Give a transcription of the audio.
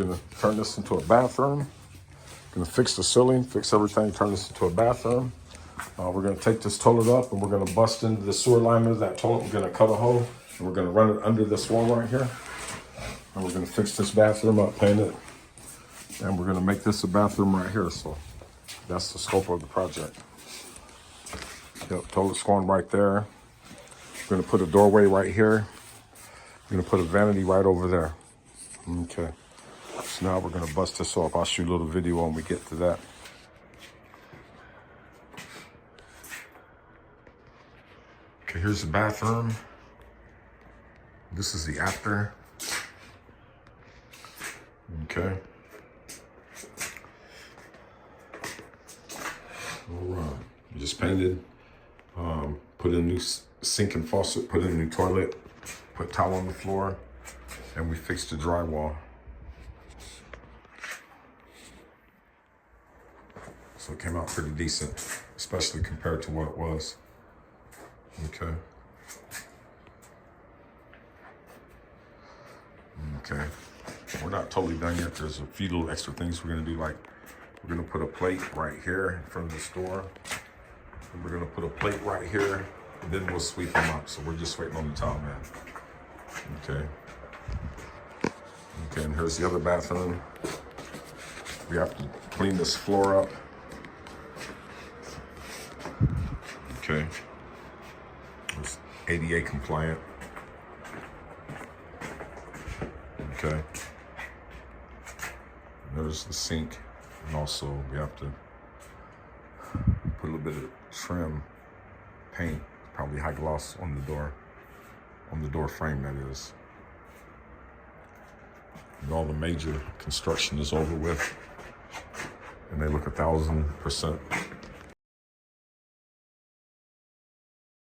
Gonna turn this into a bathroom. Gonna fix the ceiling, fix everything, turn this into a bathroom. We're gonna take this toilet up and we're gonna bust into the sewer line of that toilet. We're gonna cut a hole and we're gonna run it under this wall right here. And we're gonna fix this bathroom up, paint it, and we're gonna make this a bathroom right here. So that's the scope of the project. Yep, toilet's going right there. We're gonna put a doorway right here. We're gonna put a vanity right over there. Okay. So now we're gonna bust this off. I'll shoot a little video when we get to that. Okay, here's the bathroom. This is the after. Okay. All right. We just painted, put in a new sink and faucet, put in a new toilet, put towel on the floor, and we fixed the drywall. So it came out pretty decent, especially compared to what it was. Okay. Okay. We're not totally done yet. There's a few little extra things we're gonna do, like we're gonna put a plate right here in front of the store. And we're gonna put a plate right here, and then we'll sweep them up. So we're just waiting on the towel man. Okay. Okay, and here's the other bathroom. We have to clean this floor up. Okay. It's ADA compliant. Okay. There's the sink, and also we have to put a little bit of trim paint, probably high gloss on the door frame, that is. And all the major construction is over with, and they look 1,000%